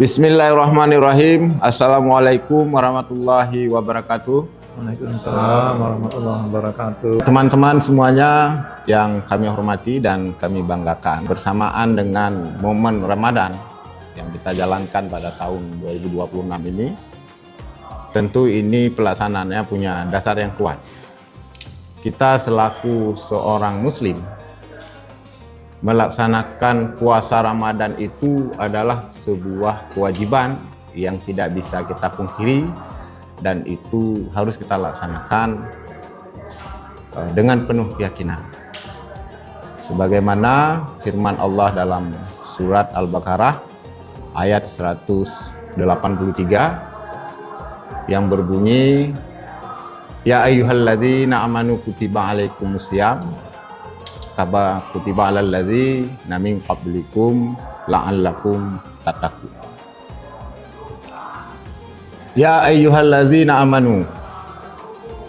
Bismillahirrahmanirrahim. Assalamualaikum warahmatullahi wabarakatuh. Waalaikumsalam warahmatullahi wabarakatuh. Teman-teman semuanya yang kami hormati dan kami banggakan, bersamaan dengan momen Ramadan yang kita jalankan pada tahun 2026 ini, tentu ini pelaksanaannya punya dasar yang kuat. Kita selaku seorang muslim melaksanakan puasa Ramadan itu adalah sebuah kewajiban yang tidak bisa kita pungkiri, dan itu harus kita laksanakan dengan penuh keyakinan. Sebagaimana firman Allah dalam surat Al-Baqarah ayat 183 yang berbunyi, Ya ayyuhalladzina amanu kutiba alaikumusiyam kama kutiba alal ladzina min qablikum la'allakum tattaqun. Ya ayyuhalladzina amanu,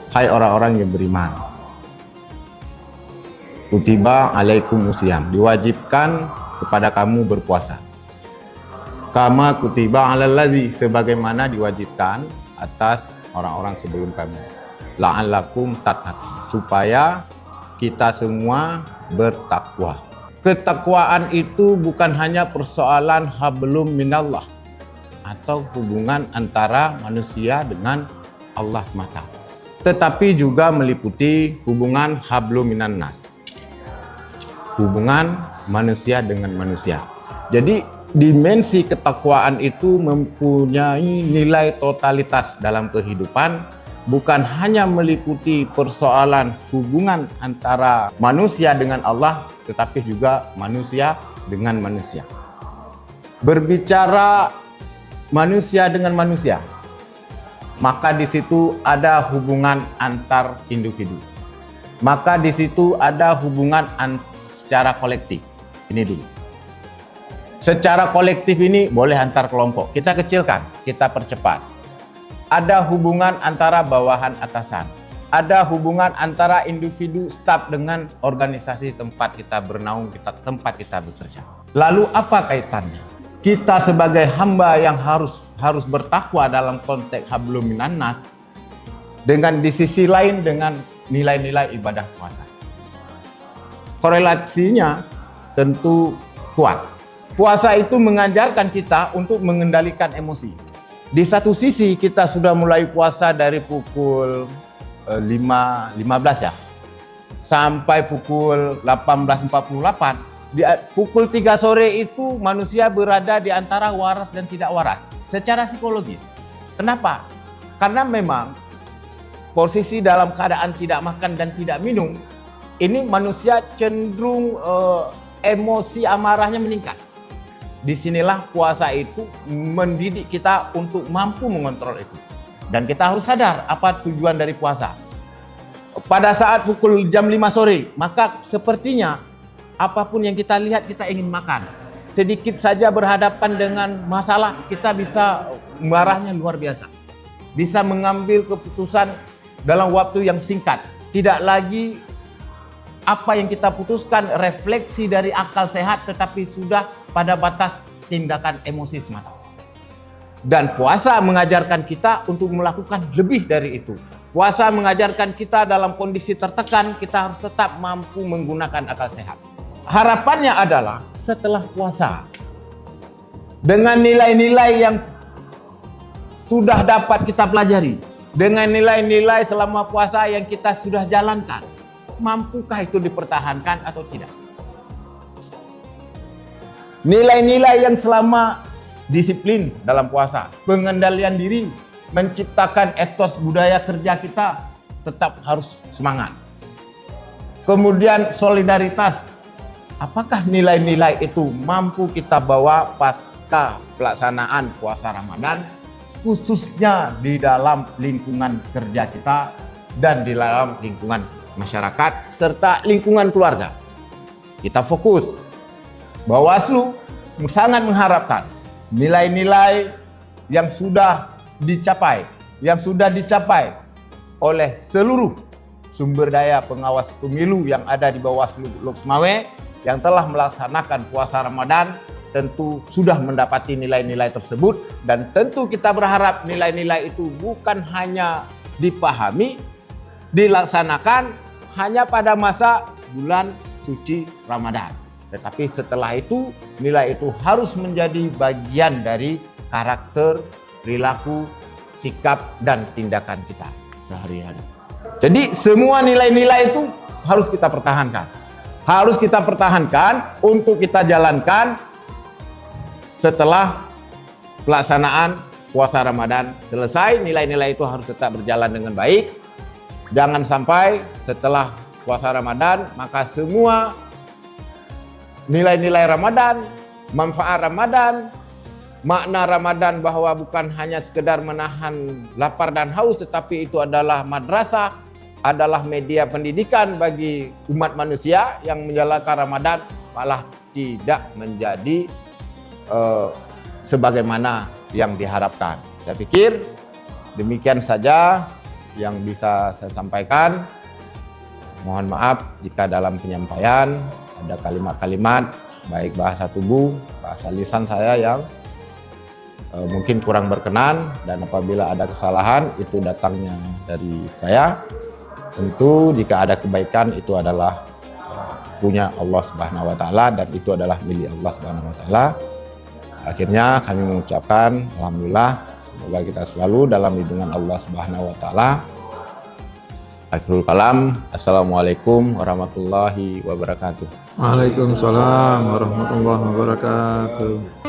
hai orang-orang yang beriman, kutiba alaikumusiyam, diwajibkan kepada kamu berpuasa. Kama kutiba alal ladzi, sebagaimana diwajibkan atas orang-orang sebelum kamu. La'allakum tattaqun, supaya kita semua bertakwa. Ketakwaan itu bukan hanya persoalan hablum minallah atau hubungan antara manusia dengan Allah semata, tetapi juga meliputi hubungan hablum minan nas, hubungan manusia dengan manusia. Jadi dimensi ketakwaan itu mempunyai nilai totalitas dalam kehidupan, bukan hanya meliputi persoalan hubungan antara manusia dengan Allah, tetapi juga manusia dengan manusia. Berbicara manusia dengan manusia, maka di situ ada hubungan antar individu. Maka di situ ada hubungan secara kolektif. Ini dulu. Secara kolektif ini boleh antar kelompok. Kita kecilkan, kita percepat. Ada hubungan antara bawahan atasan. Ada hubungan antara individu staf dengan organisasi tempat kita bernaung, tempat kita bekerja. Lalu apa kaitannya? Kita sebagai hamba yang harus bertakwa dalam konteks hablum minan nas, dengan di sisi lain dengan nilai-nilai ibadah puasa. Korelasinya tentu kuat. Puasa itu mengajarkan kita untuk mengendalikan emosi. Di satu sisi kita sudah mulai puasa dari pukul 15 ya, sampai pukul 18.48. Di pukul 3 sore itu manusia berada di antara waras dan tidak waras secara psikologis. Kenapa? Karena memang posisi dalam keadaan tidak makan dan tidak minum, ini manusia cenderung emosi amarahnya meningkat. Disinilah puasa itu mendidik kita untuk mampu mengontrol itu. Dan kita harus sadar apa tujuan dari puasa. Pada saat pukul jam 5 sore, maka sepertinya apapun yang kita lihat kita ingin makan. Sedikit saja berhadapan dengan masalah, kita bisa marahnya luar biasa. Bisa mengambil keputusan dalam waktu yang singkat. Tidak lagi apa yang kita putuskan refleksi dari akal sehat, tetapi sudah pada batas tindakan emosi semata. Dan puasa mengajarkan kita untuk melakukan lebih dari itu. Puasa mengajarkan kita dalam kondisi tertekan, kita harus tetap mampu menggunakan akal sehat. Harapannya adalah setelah puasa, dengan nilai-nilai yang sudah dapat kita pelajari, dengan nilai-nilai selama puasa yang kita sudah jalankan, mampukah itu dipertahankan atau tidak? Nilai-nilai yang selama disiplin dalam puasa, pengendalian diri, menciptakan etos budaya kerja kita tetap harus semangat. Kemudian solidaritas, apakah nilai-nilai itu mampu kita bawa pasca pelaksanaan puasa Ramadan, khususnya di dalam lingkungan kerja kita dan di dalam lingkungan masyarakat serta lingkungan keluarga. Kita fokus. Bawaslu sangat mengharapkan nilai-nilai yang sudah dicapai oleh seluruh sumber daya pengawas pemilu yang ada di Bawaslu Lok Sumawe yang telah melaksanakan puasa Ramadan tentu sudah mendapati nilai-nilai tersebut, dan tentu kita berharap nilai-nilai itu bukan hanya dipahami, dilaksanakan hanya pada masa bulan suci Ramadan. Tetapi setelah itu, nilai itu harus menjadi bagian dari karakter, perilaku, sikap, dan tindakan kita sehari-hari. Jadi semua nilai-nilai itu harus kita pertahankan. Harus kita pertahankan untuk kita jalankan setelah pelaksanaan puasa Ramadan selesai. Nilai-nilai itu harus tetap berjalan dengan baik. Jangan sampai setelah puasa Ramadan maka semua nilai-nilai Ramadan, manfaat Ramadan, makna Ramadan bahwa bukan hanya sekedar menahan lapar dan haus, tetapi itu adalah madrasah, adalah media pendidikan bagi umat manusia yang menjalankan Ramadan, malah tidak menjadi sebagaimana yang diharapkan. Saya pikir demikian saja yang bisa saya sampaikan. Mohon maaf jika dalam penyampaian ada kalimat-kalimat baik bahasa tubuh, bahasa lisan saya yang mungkin kurang berkenan, dan apabila ada kesalahan itu datangnya dari saya. Tentu jika ada kebaikan itu adalah punya Allah Subhanahu wa taala, dan itu adalah milik Allah Subhanahu wa taala. Akhirnya kami mengucapkan alhamdulillah, semoga kita selalu dalam lindungan Allah Subhanahu wa taala. Akhirul kalam, assalamualaikum warahmatullahi wabarakatuh. Waalaikumsalam warahmatullahi wabarakatuh.